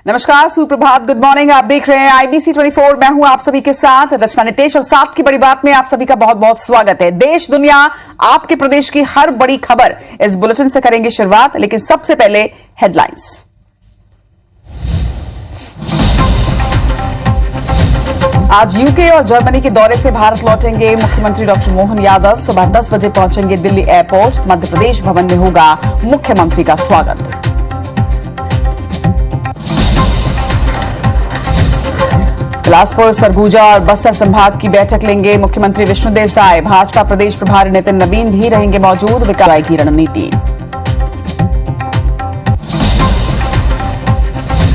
नमस्कार, सुप्रभात, good morning. आप देख रहे हैं IBC 24। मैं हूं आप सभी के साथ रचना नितेश और साथ की बड़ी बात में आप सभी का बहुत बहुत स्वागत है। देश दुनिया आपके प्रदेश की हर बड़ी खबर इस बुलेटिन से करेंगे शुरुआत, लेकिन सबसे पहले हेडलाइंस। आज यूके और जर्मनी के दौरे से भारत लौटेंगे मुख्यमंत्री डॉक्टर मोहन यादव। सुबह 10 बजे पहुंचेंगे दिल्ली एयरपोर्ट। मध्य प्रदेश भवन में होगा मुख्यमंत्री का स्वागत। बिलासपुर, सरगुजा और बस्तर संभाग की बैठक लेंगे मुख्यमंत्री विष्णुदेव साय। भाजपा प्रदेश प्रभारी नितिन नवीन भी रहेंगे मौजूद। विकास की रणनीति।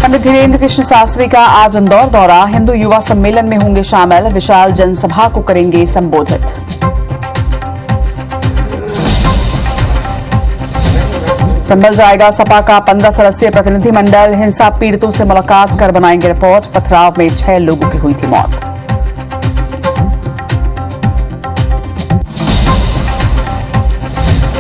पंडित धीरेन्द्र कृष्ण शास्त्री का आज इंदौर दौरा। हिंदू युवा सम्मेलन में होंगे शामिल। विशाल जनसभा को करेंगे संबोधित। संभल जाएगा सपा का 15 सदस्यीय प्रतिनिधिमंडल। हिंसा पीड़ितों से मुलाकात कर बनाएंगे रिपोर्ट। पथराव में 6 लोगों की हुई थी मौत।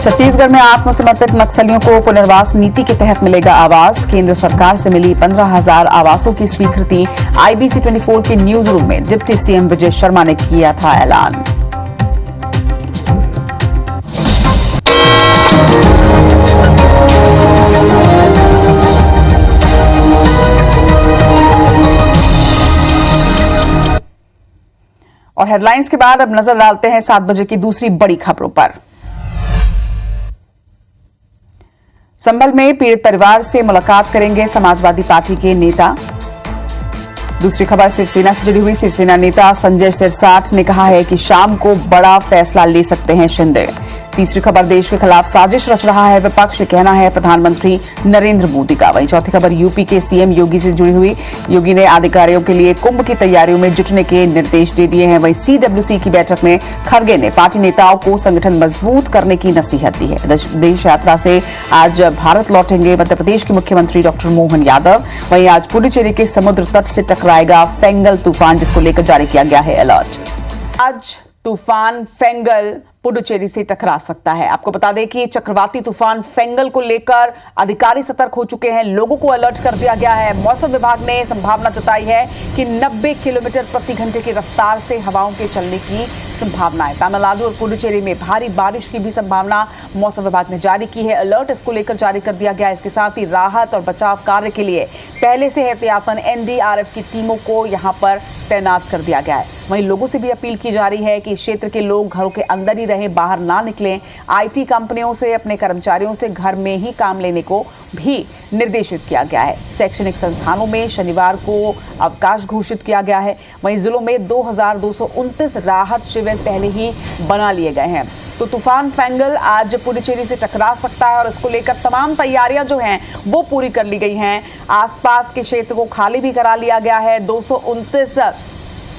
छत्तीसगढ़ में आत्मसमर्पित नक्सलियों को पुनर्वास नीति के तहत मिलेगा आवास। केंद्र सरकार से मिली 15,000 आवासों की स्वीकृति। IBC 24 के न्यूज रूम में डिप्टी सीएम विजय शर्मा ने किया था ऐलान। और हेडलाइंस के बाद अब नजर डालते हैं 7 बजे की दूसरी बड़ी खबरों पर। संभल में पीड़ित परिवार से मुलाकात करेंगे समाजवादी पार्टी के नेता। दूसरी खबर शिवसेना से जुड़ी हुई। शिवसेना नेता संजय सिरसाठ ने कहा है कि शाम को बड़ा फैसला ले सकते हैं शिंदे। तीसरी खबर देश के खिलाफ साजिश रच रहा है विपक्ष, कहना है प्रधानमंत्री नरेंद्र मोदी का। वहीं चौथी खबर यूपी के सीएम योगी से जुड़ी हुई। योगी ने अधिकारियों के लिए कुंभ की तैयारियों में जुटने के निर्देश दे दिए हैं। वहीं CWC की बैठक में खड़गे ने पार्टी नेताओं को संगठन मजबूत करने की नसीहत दी है। देश यात्रा से आज भारत लौटेंगे मध्य प्रदेश के मुख्यमंत्री डॉक्टर मोहन यादव। वहीं आज पुडुचेरी के समुद्र तट से टकराएगा फेंगल तूफान, जिसको लेकर जारी किया गया है अलर्ट। आज तूफान फेंगल पुडुचेरी से टकरा सकता है। आपको बता दें कि चक्रवाती तूफान फेंगल को लेकर अधिकारी सतर्क हो चुके हैं। लोगों को अलर्ट कर दिया गया है। मौसम विभाग ने संभावना जताई है कि 90 किलोमीटर प्रति घंटे की रफ्तार से हवाओं के चलने की संभावना है। तमिलनाडु और पुडुचेरी में भारी बारिश की भी संभावना मौसम विभाग ने जारी की है। अलर्ट इसको लेकर जारी कर दिया गया है। इसके साथ ही राहत और बचाव कार्य के लिए पहले से एहतियातन NDRF की टीमों को यहां पर तैनात कर दिया गया है। वहीं लोगों से भी अपील की जा रही है कि क्षेत्र के लोग घरों के अंदर ही रहें, बाहर ना निकलें। IT कंपनियों से अपने कर्मचारियों से घर में ही काम लेने को भी निर्देशित किया गया है। शैक्षणिक संस्थानों में शनिवार को अवकाश घोषित किया गया है। वहीं जिलों में 2229 राहत शिविर पहले ही बना लिए गए हैं। तो तूफान फेंगल आज पुडुचेरी से टकरा सकता है और इसको लेकर तमाम तैयारियां जो हैं वो पूरी कर ली गई हैं। आसपास के क्षेत्र को खाली भी करा लिया गया है। 229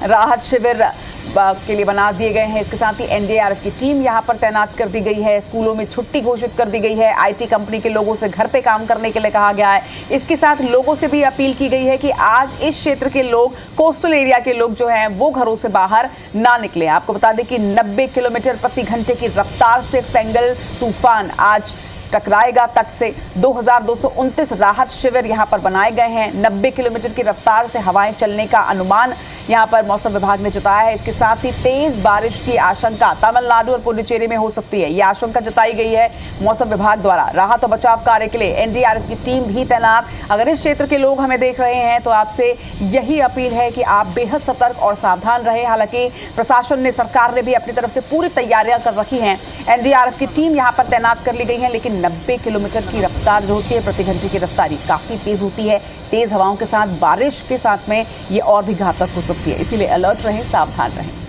राहत शिविर के लिए बना दिए गए हैं। इसके साथ ही NDRF की टीम यहां पर तैनात कर दी गई है। स्कूलों में छुट्टी घोषित कर दी गई है। IT कंपनी के लोगों से घर पे काम करने के लिए कहा गया है। इसके साथ लोगों से भी अपील की गई है कि आज इस क्षेत्र के लोग, कोस्टल एरिया के लोग जो हैं वो घरों से बाहर ना निकलें। आपको बता दें कि 90 किलोमीटर प्रति घंटे की रफ्तार से फेंगल तूफान आज टकराएगा तट से। 2229 राहत शिविर यहां पर बनाए गए हैं। 90 किलोमीटर की रफ्तार से हवाएं चलने का अनुमान यहां पर मौसम विभाग ने जताया है। इसके साथ ही तेज बारिश की आशंका तमिलनाडु और पुडुचेरी में हो सकती है। यह आशंका जताई गई है मौसम विभाग द्वारा। राहत और बचाव कार्य के लिए NDRF की टीम भी तैनात। अगर इस क्षेत्र के लोग हमें देख रहे हैं तो आपसे यही अपील है कि आप बेहद सतर्क और सावधान रहें। हालांकि प्रशासन ने, सरकार ने भी अपनी तरफ से पूरी तैयारियां कर रखी हैं। NDRF की टीम यहां पर तैनात कर ली गई है। लेकिन 90 किलोमीटर की रफ्तार जो होती है प्रति घंटे की रफ्तार, ये काफी तेज होती है। तेज हवाओं के साथ, बारिश के साथ में ये और भी घातक हो सकती है। इसीलिए अलर्ट रहें, सावधान रहें।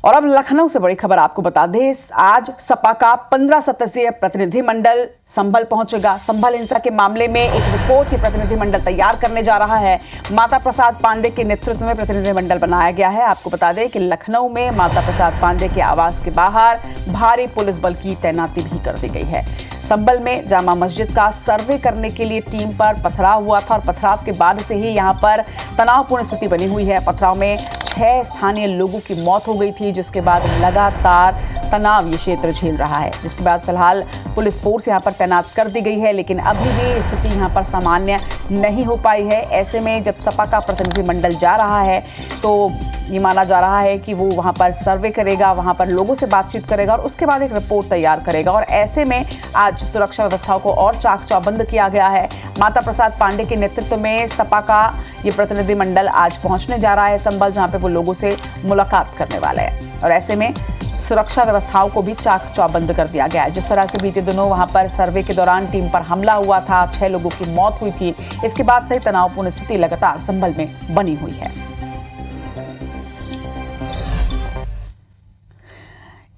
और अब लखनऊ से बड़ी खबर आपको बता दें। आज सपा का 15 सदस्यीय प्रतिनिधिमंडल संभल पहुंचेगा। संभल हिंसा के मामले में एक रिपोर्ट ये प्रतिनिधिमंडल तैयार करने जा रहा है। माता प्रसाद पांडे के नेतृत्व में प्रतिनिधिमंडल बनाया गया है। आपको बता दें कि लखनऊ में माता प्रसाद पांडे के आवास के बाहर भारी पुलिस बल की तैनाती भी कर दी गई है। संभल में जामा मस्जिद का सर्वे करने के लिए टीम पर पथराव हुआ था और पथराव के बाद से ही यहां पर तनावपूर्ण स्थिति बनी हुई है। पथराव में 6 स्थानीय लोगों की मौत हो गई थी, जिसके बाद लगातार तनाव ये क्षेत्र झेल रहा है, जिसके बाद फिलहाल पुलिस फोर्स यहाँ पर तैनात कर दी गई है, लेकिन अभी भी स्थिति यहाँ पर सामान्य नहीं हो पाई है। ऐसे में जब सपा का प्रतिनिधिमंडल जा रहा है तो ये माना जा रहा है कि वो वहाँ पर सर्वे करेगा, वहाँ पर लोगों से बातचीत करेगा और उसके बाद एक रिपोर्ट तैयार करेगा। और ऐसे में आज सुरक्षा व्यवस्थाओं को और चाक चौबंद किया गया है। माता प्रसाद पांडे के नेतृत्व में सपा का ये प्रतिनिधिमंडल आज पहुंचने जा रहा है संभल, जहाँ पे वो लोगों से मुलाकात करने वाले हैं। और ऐसे में सुरक्षा व्यवस्थाओं को भी चाक चौबंद कर दिया गया है। जिस तरह से बीते दिनों वहां पर सर्वे के दौरान टीम पर हमला हुआ था, 6 लोगों की मौत हुई थी, इसके बाद से तनावपूर्ण स्थिति लगातार संभल में बनी हुई है।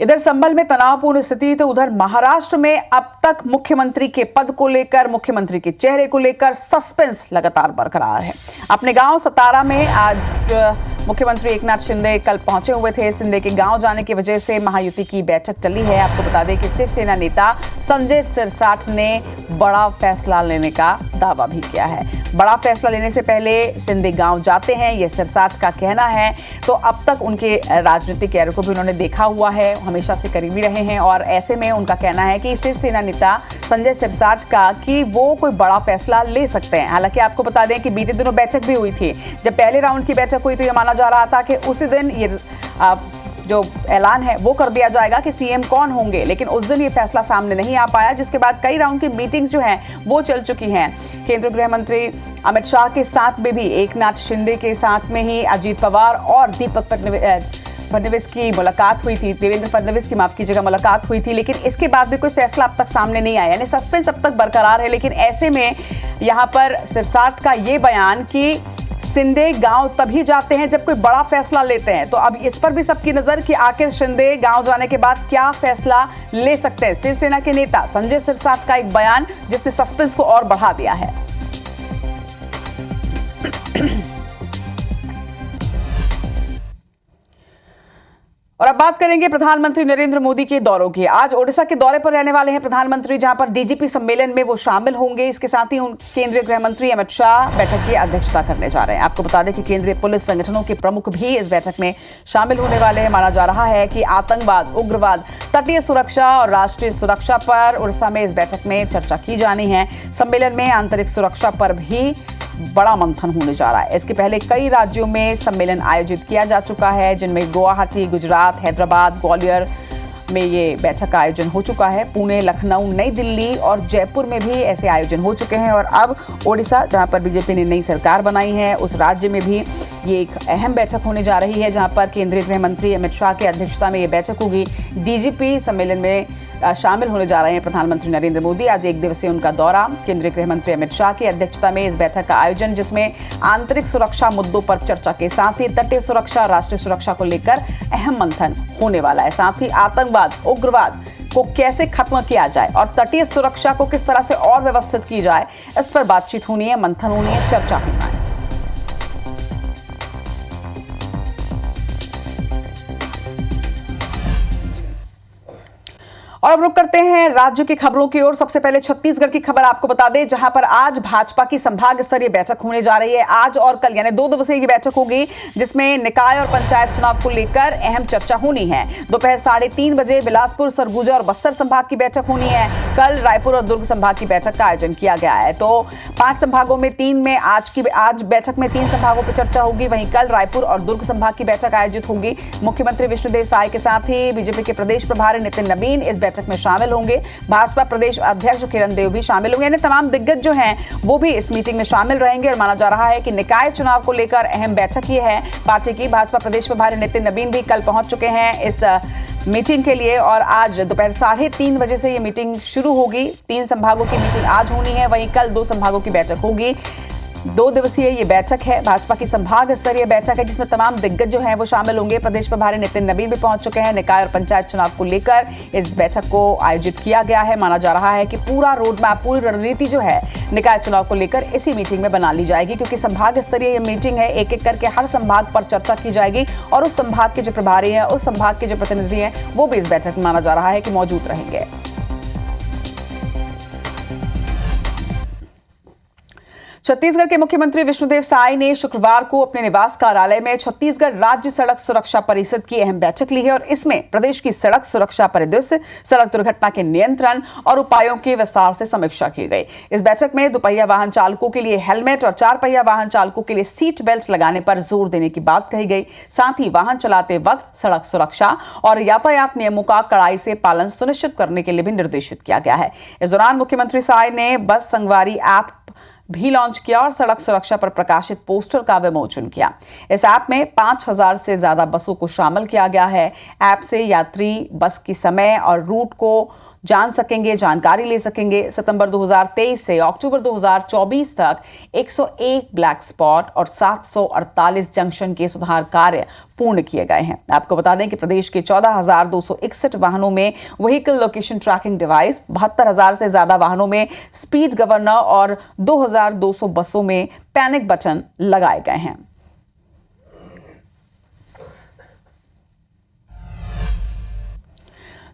इधर संभल में तनावपूर्ण स्थिति तो उधर महाराष्ट्र में अब तक मुख्यमंत्री के पद को लेकर, मुख्यमंत्री के चेहरे को लेकर सस्पेंस लगातार बरकरार है। अपने गांव सतारा में आज मुख्यमंत्री एकनाथ शिंदे कल पहुंचे हुए थे। शिंदे के गांव जाने की वजह से महायुति की बैठक टली है। आपको बता दें कि शिवसेना नेता संजय सिरसाठ ने बड़ा फैसला लेने का दावा भी किया है। बड़ा फैसला लेने से पहले शिंदे गांव जाते हैं, यह सिरसाठ का कहना है। तो अब तक उनके राजनीतिक कैरियर को भी उन्होंने देखा हुआ है, हमेशा से करीबी रहे हैं और ऐसे में उनका कहना है कि शिवसेना नेता संजय सिरसाठ का कि वो कोई बड़ा फैसला ले सकते हैं। हालांकि आपको बता दें कि बीते दिनों बैठक भी हुई थी। जब पहले राउंड की बैठक हुई तो यह माना जा रहा था कि उसी दिन ये जो ऐलान है वो कर दिया जाएगा कि सीएम कौन होंगे, लेकिन उस दिन ये फैसला सामने नहीं आ पाया, जिसके बाद कई राउंड की मीटिंग्स जो हैं वो चल चुकी हैं। केंद्रीय गृह मंत्री अमित शाह के साथ में भी, एकनाथ शिंदे के साथ में ही अजीत पवार और फडणवीस की मुलाकात हुई थी, देवेंद्र फडणवीस की माफ कीजिएगा मुलाकात हुई थी, लेकिन इसके बाद भी कोई फैसला अब तक सामने नहीं आया, यानी सस्पेंस अब तक बरकरार है। लेकिन ऐसे में यहाँ पर सिरसाठ का ये बयान कि शिंदे गांव तभी जाते हैं जब कोई बड़ा फैसला लेते हैं, तो अब इस पर भी सबकी नजर कि आखिर शिंदे गांव जाने के बाद क्या फैसला ले सकते हैं। शिवसेना के नेता संजय सिरसाठ का एक बयान जिसने सस्पेंस को और बढ़ा दिया है। और अब बात करेंगे प्रधानमंत्री नरेंद्र मोदी के दौरों की। आज ओडिशा के दौरे पर रहने वाले हैं प्रधानमंत्री, जहां पर डीजीपी सम्मेलन में वो शामिल होंगे। इसके साथ ही केंद्रीय गृह मंत्री अमित शाह बैठक की अध्यक्षता करने जा रहे हैं। आपको बता दें कि केंद्रीय पुलिस संगठनों के प्रमुख भी इस बैठक में शामिल होने वाले हैं। माना जा रहा है कि आतंकवाद, उग्रवाद, तटीय सुरक्षा और राष्ट्रीय सुरक्षा पर उड़ीसा में इस बैठक में चर्चा की जानी है। सम्मेलन में आंतरिक सुरक्षा पर भी बड़ा मंथन होने जा रहा है। इसके पहले कई राज्यों में सम्मेलन आयोजित किया जा चुका है, जिनमें गुवाहाटी, गुजरात, हैदराबाद, ग्वालियर में ये बैठक का आयोजन हो चुका है। पुणे, लखनऊ, नई दिल्ली और जयपुर में भी ऐसे आयोजन हो चुके हैं। और अब ओडिशा, जहां पर बीजेपी ने नई सरकार बनाई है, उस राज्य में भी ये एक अहम बैठक होने जा रही है, जहां पर केंद्रीय गृह मंत्री अमित शाह की अध्यक्षता में ये बैठक होगी। डीजीपी सम्मेलन में शामिल होने जा रहे हैं प्रधानमंत्री नरेंद्र मोदी। आज एक दिवसीय उनका दौरा, केंद्रीय गृह मंत्री अमित शाह की अध्यक्षता में इस बैठक का आयोजन, जिसमें आंतरिक सुरक्षा मुद्दों पर चर्चा के साथ ही तटीय सुरक्षा, राष्ट्रीय सुरक्षा को लेकर अहम मंथन होने वाला है। साथ ही आतंकवाद, उग्रवाद को कैसे खत्म किया जाए और तटीय सुरक्षा को किस तरह से और व्यवस्थित की जाए, इस पर बातचीत होनी है, मंथन होनी है, चर्चा होना है। और अब रुक करते हैं राज्य की खबरों की ओर। सबसे पहले छत्तीसगढ़ की खबर आपको बता दें, जहां पर आज भाजपा की संभाग स्तरीय बैठक होने जा रही है। आज और कल यानी 2 दिवसीय की बैठक होगी, जिसमें निकाय और पंचायत चुनाव को लेकर अहम चर्चा होनी है। दोपहर 3:30 बजे बिलासपुर, सरगुजा और बस्तर संभाग की बैठक होनी है। कल रायपुर और दुर्ग संभाग की बैठक का आयोजन किया गया है। तो 5 संभागों में 3 में आज बैठक में 3 संभागों पर चर्चा होगी। वहीं कल रायपुर और दुर्ग संभाग की बैठक आयोजित होगी। मुख्यमंत्री विष्णुदेव साय के साथ ही बीजेपी के प्रदेश प्रभारी नितिन नवीन इस बैठक में शामिल होंगे। भाजपा प्रदेश अध्यक्ष किरण देव भी शामिल होंगे, यानी तमाम दिग्गज जो हैं वो भी इस मीटिंग में शामिल रहेंगे। और माना जा रहा है कि निकाय चुनाव को लेकर अहम बैठक ये है पार्टी की। भाजपा प्रदेश प्रभारी नितिन नवीन भी कल पहुंच चुके हैं इस मीटिंग के लिए और आज दोपहर 3:30 बजे से ये मीटिंग शुरू होगी। 3 संभागों की मीटिंग आज होनी है, वहीं कल 2 संभागों की बैठक होगी। 2 दिवसीय ये बैठक है, भाजपा की संभाग स्तरीय बैठक है, जिसमें तमाम दिग्गज जो हैं वो शामिल होंगे। प्रदेश प्रभारी नितिन नवीन भी पहुंच चुके हैं। निकाय और पंचायत चुनाव को लेकर इस बैठक को आयोजित किया गया है। माना जा रहा है कि पूरा रोड मैप, पूरी रणनीति जो है निकाय चुनाव को लेकर इसी मीटिंग में बना ली जाएगी, क्योंकि संभाग स्तरीय ये मीटिंग है। एक एक करके हर संभाग पर चर्चा की जाएगी और उस संभाग के जो प्रभारी हैं, उस संभाग के जो प्रतिनिधि हैं, वो भी इस बैठक में माना जा रहा है कि मौजूद रहेंगे। छत्तीसगढ़ के मुख्यमंत्री विष्णुदेव साय ने शुक्रवार को अपने निवास कार्यालय में छत्तीसगढ़ राज्य सड़क सुरक्षा परिषद की अहम बैठक ली है और इसमें प्रदेश की सड़क सुरक्षा परिदृश्य, सड़क दुर्घटना के नियंत्रण और उपायों की विस्तार से समीक्षा की गई। इस बैठक में दुपहिया वाहन चालकों के लिए हेलमेट और 4 पहिया वाहन चालकों के लिए सीट बेल्ट लगाने पर जोर देने की बात कही गई। साथ ही वाहन चलाते वक्त सड़क सुरक्षा और यातायात नियमों का कड़ाई से पालन सुनिश्चित करने के लिए भी निर्देशित किया गया है। इस दौरान मुख्यमंत्री साय ने बस संगवारी ऐप भी लॉन्च किया और सड़क सुरक्षा पर प्रकाशित पोस्टर का विमोचन किया। इस ऐप में 5000 से ज्यादा बसों को शामिल किया गया है। ऐप से यात्री बस की समय और रूट को जान सकेंगे, जानकारी ले सकेंगे। सितंबर 2023 से अक्टूबर 2024 तक 101 ब्लैक स्पॉट और 748 जंक्शन के सुधार कार्य पूर्ण किए गए हैं। आपको बता दें कि प्रदेश के 14,261 वाहनों में व्हीकल लोकेशन ट्रैकिंग डिवाइस, 72,000 से ज्यादा वाहनों में स्पीड गवर्नर और 2,200 बसों में पैनिक बटन लगाए गए हैं।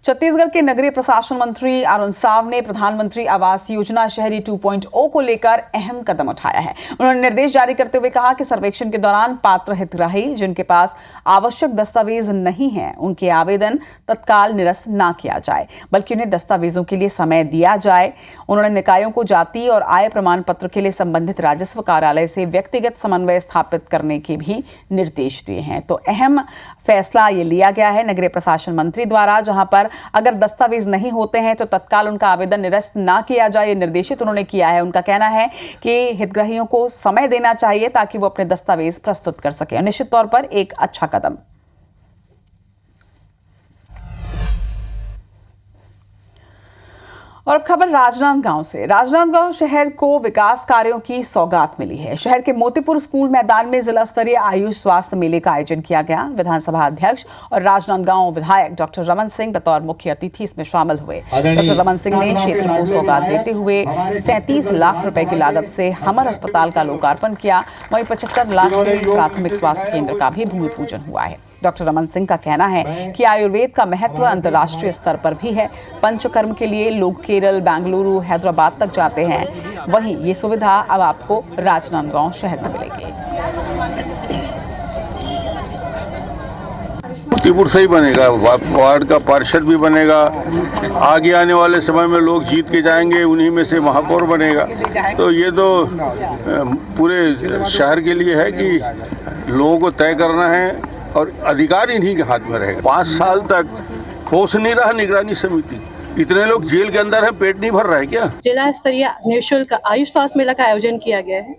छत्तीसगढ़ के नगरीय प्रशासन मंत्री अरुण साव ने प्रधानमंत्री आवास योजना शहरी 2.0 को लेकर अहम कदम उठाया है। उन्होंने निर्देश जारी करते हुए कहा कि सर्वेक्षण के दौरान पात्र हितग्राही जिनके पास आवश्यक दस्तावेज नहीं है, उनके आवेदन तत्काल निरस्त न किया जाए, बल्कि उन्हें दस्तावेजों के लिए समय दिया जाए। उन्होंने निकायों को जाति और आय प्रमाण पत्र के लिए संबंधित राजस्व कार्यालय से व्यक्तिगत समन्वय स्थापित करने के भी निर्देश दिए हैं। तो अहम फैसला ये लिया गया है नगरीय प्रशासन मंत्री द्वारा, जहां पर अगर दस्तावेज नहीं होते हैं तो तत्काल उनका आवेदन निरस्त ना किया जाए, ये निर्देशित उन्होंने किया है। उनका कहना है कि हितग्राहियों को समय देना चाहिए ताकि वो अपने दस्तावेज प्रस्तुत कर सके। निश्चित तौर पर एक अच्छा कदम। और अब खबर राजनांदगांव से। राजनांदगांव शहर को विकास कार्यों की सौगात मिली है। शहर के मोतीपुर स्कूल मैदान में जिला स्तरीय आयुष स्वास्थ्य मेले का आयोजन किया गया। विधानसभा अध्यक्ष और राजनांदगांव विधायक डॉक्टर रमन सिंह बतौर मुख्य अतिथि इसमें शामिल हुए। डॉक्टर रमन सिंह ने क्षेत्र को सौगात देते हुए 37 लाख रुपए की लागत से हमर अस्पताल का लोकार्पण किया। वहीं 75 लाख के प्राथमिक स्वास्थ्य केंद्र का भी भूमि पूजन हुआ है। डॉक्टर रमन सिंह का कहना है कि आयुर्वेद का महत्व अंतर्राष्ट्रीय स्तर पर भी है। पंचकर्म के लिए लोग केरल, बेंगलुरु, हैदराबाद तक जाते हैं। वहीं ये सुविधा अब आपको राजनांदगांव शहर में मिलेगी। मोतीपुर से ही बनेगा, वार्ड का पार्षद भी बनेगा। आगे आने वाले समय में लोग जीत के जाएंगे, उन्हीं में से महापौर बनेगा। तो ये तो पूरे शहर के लिए है कि लोगों को तय करना है और अधिकार इन्हीं के हाथ में रहेगा। 5 साल तक होश नहीं रहा निगरानी समिति। इतने लोग जेल के अंदर हैं, पेट नहीं भर रहा है क्या? जिला स्तरीय निःशुल्क आयुष स्वास्थ्य मेला का आयोजन किया गया है।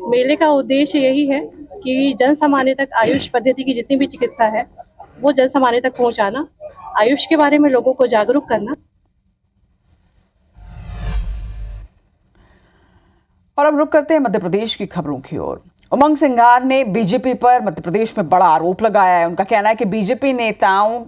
मेले का उद्देश्य यही है कि जन सामान्य तक आयुष पद्धति की जितनी भी चिकित्सा है वो जन सामान्य तक पहुंचाना, आयुष के बारे में लोगों को जागरूक करना। और अब रुक करते हैं मध्य प्रदेश की खबरों की ओर। उमंग सिंघार ने बीजेपी पर मध्य प्रदेश में बड़ा आरोप लगाया है। उनका कहना है कि बीजेपी नेताओं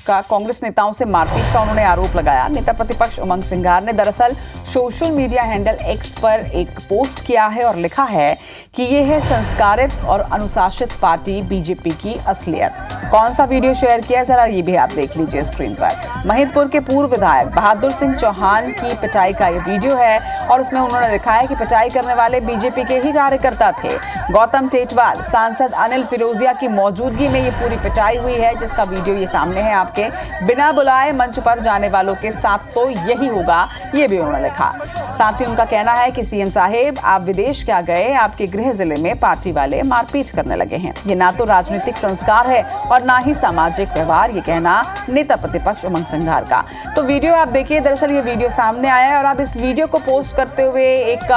का कांग्रेस नेताओं से मारपीट का उन्होंने आरोप लगाया। नेता प्रतिपक्ष उमंग सिंघार ने दरअसल सोशल मीडिया हैंडल एक्स पर एक पोस्ट किया है और लिखा है कि ये है संस्कारित और अनुशासित पार्टी बीजेपी की असलियत। कौन सा वीडियो शेयर किया, जरा ये भी आप देख लीजिए स्क्रीन पर। महिदपुर के पूर्व विधायक बहादुर सिंह चौहान की पिटाई का ये वीडियो है और उसमें उन्होंने लिखा है कि पिटाई करने वाले बीजेपी के ही कार्यकर्ता थे। गौतम टेटवाल, सांसद अनिल फिरोजिया की मौजूदगी में ये पूरी पिटाई हुई है, जिसका वीडियो ये सामने है आपके। बिना बुलाए मंच पर जाने वालों के साथ तो यही होगा, ये भी उन्होंने लिखा। साथ ही उनका कहना है कि सीएम साहेब आप विदेश क्या गए, आपके गृह जिले में पार्टी वाले मारपीट करने लगे हैं। ये ना तो राजनीतिक संस्कार है और ना ही सामाजिक व्यवहार। ये कहना नेता प्रतिपक्ष उमंग सिंघार का। तो वीडियो आप देखिए, दरअसल ये वीडियो सामने आया है और अब इस वीडियो को पोस्ट करते हुए एक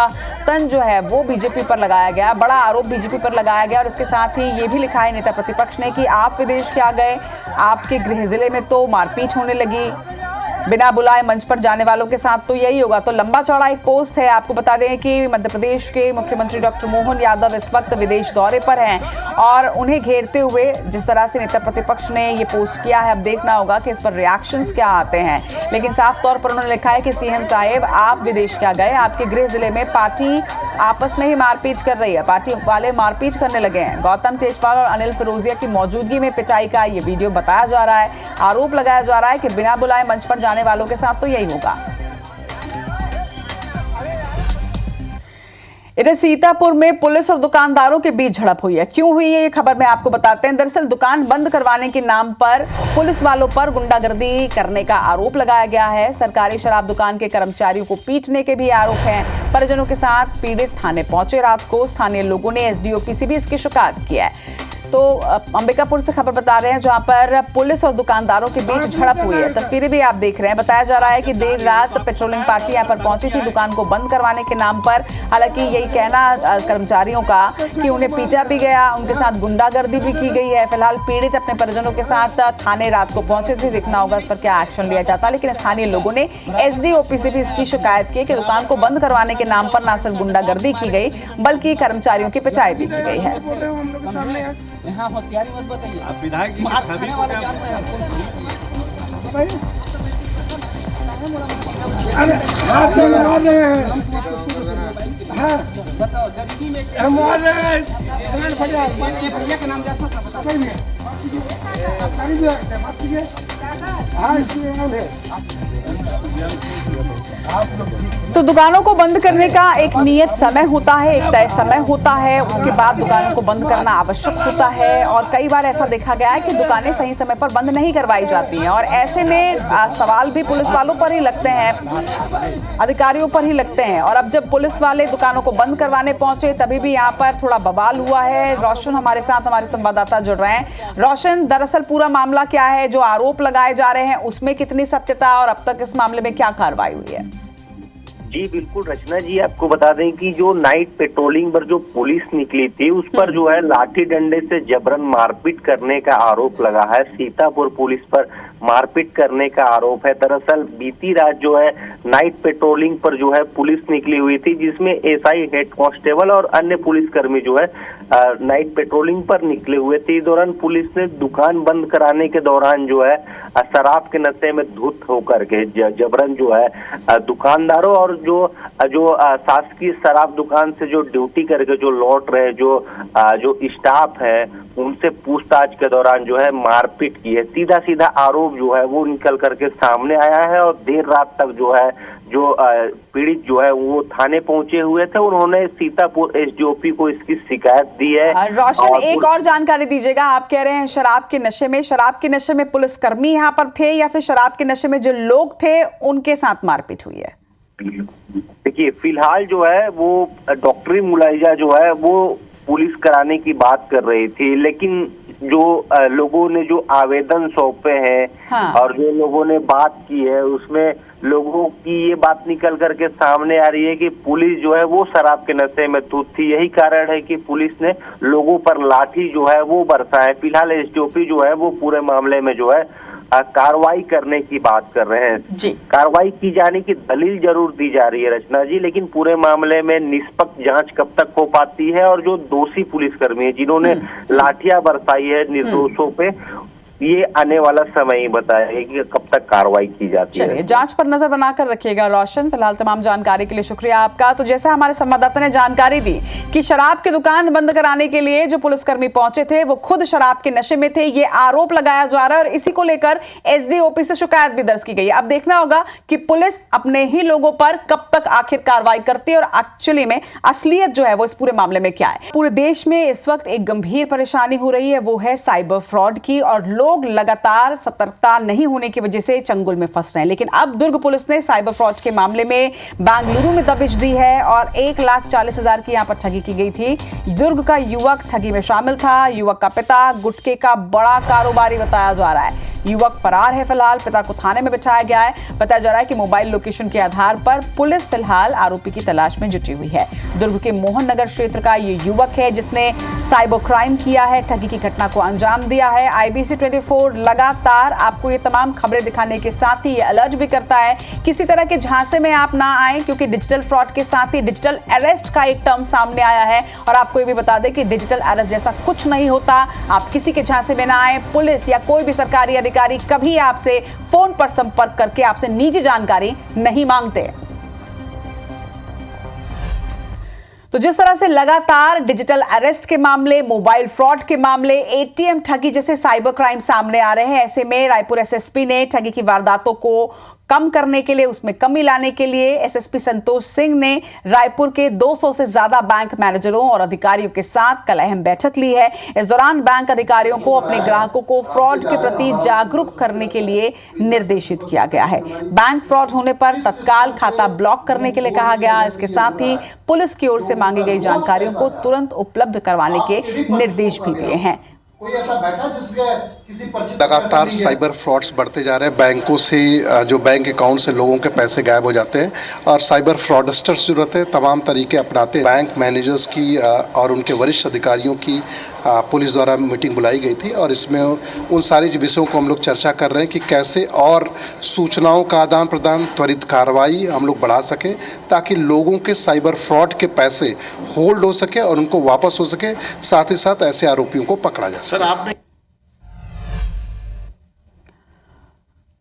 तंज जो है वो बीजेपी पर लगाया गया, बड़ा आरोप बीजेपी पर लगाया गया। और इसके साथ ही ये भी लिखा है नेता प्रतिपक्ष ने कि आप विदेश क्या गए, आपके गृह जिले में तो मारपीट होने लगी, बिना बुलाए मंच पर जाने वालों के साथ तो यही होगा। तो लंबा चौड़ा एक पोस्ट है। आपको बता दें कि मध्य प्रदेश के मुख्यमंत्री डॉक्टर मोहन यादव इस वक्त विदेश दौरे पर हैं और उन्हें घेरते हुए जिस तरह से नेता प्रतिपक्ष ने ये पोस्ट किया है, अब देखना होगा कि इस पर रिएक्शंस क्या आते हैं। लेकिन साफ तौर पर उन्होंने लिखा है कि सीएम साहेब आप विदेश क्या गए, आपके गृह जिले में पार्टी आपस में ही मारपीट कर रही है, पार्टी वाले मारपीट करने लगे हैं। गौतम टेटवाल और अनिल फिरोजिया की मौजूदगी में पिटाई का ये वीडियो बताया जा रहा है। आरोप लगाया जा रहा है कि बिना बुलाए मंच पर जाने वालों के साथ तो यही होगा। इधर सीतापुर में पुलिस और दुकानदारों के बीच झड़प हुई है। क्यों हुई है ये खबर में आपको बताते हैं। दरअसल दुकान बंद करवाने के नाम पर पुलिस वालों पर गुंडागर्दी करने का आरोप लगाया गया है। सरकारी शराब दुकान के कर्मचारियों को पीटने के भी आरोप हैं। परिजनों के साथ पीड़ित थाने पहुंचे। रात को स्थानीय लोगों ने एसडीओपी से भी इसकी शिकायत की है। तो अंबिकापुर से खबर बता रहे हैं जहां पर पुलिस और दुकानदारों के बीच झड़प हुई है। तस्वीरें भी आप देख रहे हैं। बताया जा रहा है कि देर रात पेट्रोलिंग पार्टी यहां पर पहुंची थी दुकान को बंद करवाने के नाम पर। हालांकि यही कहना कर्मचारियों का कि उन्हें पीटा भी गया, उनके साथ गुंडागर्दी भी की गई है। फिलहाल पीड़ित अपने परिजनों के साथ थाने रात को पहुंचे थे। देखना होगा इस पर क्या एक्शन लिया जाता है। लेकिन स्थानीय लोगों ने एसडीओपी से भी इसकी शिकायत की कि दुकान को बंद करवाने के नाम पर न सिर्फ गुंडागर्दी की गई बल्कि कर्मचारियों की पिटाई भी की गई है। यहाँ होशियारी मत बताइए। आप विधायक जी की छवि को क्या बताइए। बताओ गरीबी में भैया का नाम तो दुकानों को बंद करने का एक नियत समय होता है, एक तय समय होता है। उसके बाद दुकानों को बंद करना आवश्यक होता है। और कई बार ऐसा देखा गया है कि दुकानें सही समय पर बंद नहीं करवाई जाती हैं और ऐसे में सवाल भी पुलिस वालों पर ही लगते हैं, अधिकारियों पर ही लगते हैं। और अब जब पुलिस वाले दुकानों को बंद करवाने पहुंचे तभी भी यहाँ पर थोड़ा बवाल हुआ है। रोशन हमारे साथ, हमारे संवाददाता जुड़ रहे हैं। रोशन, दरअसल पूरा मामला क्या है? जो आरोप लगाए जा रहे हैं उसमें कितनी सत्यता और अब तक इस मामले में क्या कार्रवाई हुई है? जी बिल्कुल रचना जी, आपको बता दें कि जो नाइट पेट्रोलिंग पर जो पुलिस निकली थी उस पर जो है लाठी डंडे से जबरन मारपीट करने का आरोप लगा है। सीतापुर पुलिस पर मारपीट करने का आरोप है। दरअसल बीती रात जो है नाइट पेट्रोलिंग पर जो है पुलिस निकली हुई थी जिसमें एसआई, हेड कांस्टेबल और अन्य पुलिसकर्मी जो है नाइट पेट्रोलिंग पर निकले हुए थे। इस दौरान पुलिस ने दुकान बंद कराने के दौरान जो है शराब के नशे में धुत होकर के जबरन जो है दुकानदारों और जो शासकीय शराब दुकान से जो ड्यूटी करके जो लौट रहे जो स्टाफ है उनसे पूछताछ के दौरान जो है मारपीट की है। सीधा सीधा आरोप जो है वो निकल करके सामने आया है और देर रात तक जो है जो पीड़ित जो है वो थाने पहुंचे हुए थे। उन्होंने सीतापुर एसडीओपी को इसकी शिकायत दी है। रोशन, एक और जानकारी दीजिएगा। आप कह रहे हैं शराब के नशे में पुलिसकर्मी यहाँ पर थे या फिर शराब के नशे में जो लोग थे उनके साथ मारपीट हुई है? देखिए फिलहाल जो है वो डॉक्टरी मुलाइजा जो है वो पुलिस कराने की बात कर रही थी, लेकिन जो लोगों ने जो आवेदन सौंपे हैं हाँ। और जो लोगों ने बात की है उसमें लोगों की ये बात निकल करके सामने आ रही है कि पुलिस जो है वो शराब के नशे में धुत थी। यही कारण है कि पुलिस ने लोगों पर लाठी जो है वो बरसा है। फिलहाल एसडीओपी जो है वो पूरे मामले में जो है कार्रवाई करने की बात कर रहे हैं जी। कार्रवाई की जाने की दलील जरूर दी जा रही है रचना जी, लेकिन पूरे मामले में निष्पक्ष जांच कब तक हो पाती है और जो दोषी पुलिसकर्मी है जिन्होंने लाठियां बरसाई है निर्दोषों पे, ये आने वाला समय ही बताएगा कि कब तक कार्रवाई की जाती है। चलिए, जांच पर नजर बनाकर रखिएगा रोशन। फिलहाल तमाम जानकारी के लिए शुक्रिया आपका। तो जैसा हमारे संवाददाता ने जानकारी दी कि शराब की दुकान बंद कराने के लिए जो पुलिसकर्मी पहुंचे थे वो खुद शराब के नशे में थे, ये आरोप लगाया जा रहा है और इसी को लेकर एसडीओपी से शिकायत भी दर्ज की गई है। अब देखना होगा कि पुलिस अपने ही लोगों पर कब तक आखिर कार्रवाई करती है और एक्चुअली में असलियत जो है वो इस पूरे मामले में क्या है। पूरे देश में इस वक्त एक गंभीर परेशानी हो रही है, वो है साइबर फ्रॉड की, और लोग लगातार सतर्कता नहीं होने की वजह से चंगुल में फंस रहे हैं। लेकिन अब दुर्ग पुलिस ने साइबर फ्रॉड के मामले में बेंगलुरु में दबिश दी है और 1,40,000 की यहां पर ठगी की गई थी। दुर्ग का युवक ठगी में शामिल था। युवक का पिता गुटखे का बड़ा कारोबारी बताया जा रहा है। युवक फरार है। फिलहाल पिता को थाने में बिठाया गया है। बताया जा रहा है कि मोबाइल लोकेशन के आधार पर पुलिस फिलहाल आरोपी की तलाश में जुटी हुई है। दुर्ग के मोहन नगर क्षेत्र का ये युवक है जिसने साइबर क्राइम किया है, ठगी की घटना को अंजाम दिया है। IBC 24 लगातार आपको ये तमाम खबरें दिखाने के साथ ही ये अलर्ट भी करता है किसी तरह के झांसे में आप ना आए, क्योंकि डिजिटल फ्रॉड के साथ ही डिजिटल अरेस्ट का एक टर्म सामने आया है। और आपको ये भी बता दें कि डिजिटल अरेस्ट जैसा कुछ नहीं होता। आप किसी के झांसे में ना आए। पुलिस या कोई भी सरकारी अधिकारी कभी आपसे फोन पर संपर्क करके आपसे निजी जानकारी नहीं मांगते। तो जिस तरह से लगातार डिजिटल अरेस्ट के मामले, मोबाइल फ्रॉड के मामले, ATM ठगी जैसे साइबर क्राइम सामने आ रहे हैं, ऐसे में रायपुर SSP ने ठगी की वारदातों को कम करने के लिए, उसमें कमी लाने के लिए एसएसपी संतोष सिंह ने रायपुर के 200 से ज्यादा बैंक मैनेजरों और अधिकारियों के साथ कल अहम बैठक ली है। इस दौरान बैंक अधिकारियों को अपने ग्राहकों को फ्रॉड के प्रति जागरूक करने के लिए निर्देशित किया गया है। बैंक फ्रॉड होने पर तत्काल खाता ब्लॉक करने के लिए कहा गया। इसके साथ ही पुलिस की ओर से मांगी गई जानकारियों को तुरंत उपलब्ध करवाने के निर्देश भी दिए हैं। लगातार साइबर फ्रॉड्स बढ़ते जा रहे हैं। बैंकों से जो बैंक अकाउंट से लोगों के पैसे गायब हो जाते हैं और साइबर फ्रॉडस्टर्स जो रहते हैं तमाम तरीके अपनाते हैं। बैंक मैनेजर्स की और उनके वरिष्ठ अधिकारियों की पुलिस द्वारा मीटिंग बुलाई गई थी और इसमें उन सारी विषयों को हम लोग चर्चा कर रहे हैं कि कैसे और सूचनाओं का आदान प्रदान, त्वरित कार्रवाई हम लोग बढ़ा सकें ताकि लोगों के साइबर फ्रॉड के पैसे होल्ड हो सके और उनको वापस हो सके। साथ ही साथ ऐसे आरोपियों को पकड़ा जा सके।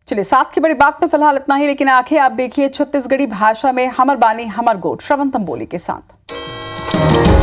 चलिए, साथ की बड़ी बात में फिलहाल इतना ही, लेकिन आखिर आप देखिए छत्तीसगढ़ी भाषा में हमर बानी हमर गोठ श्रवण तंबोली के साथ।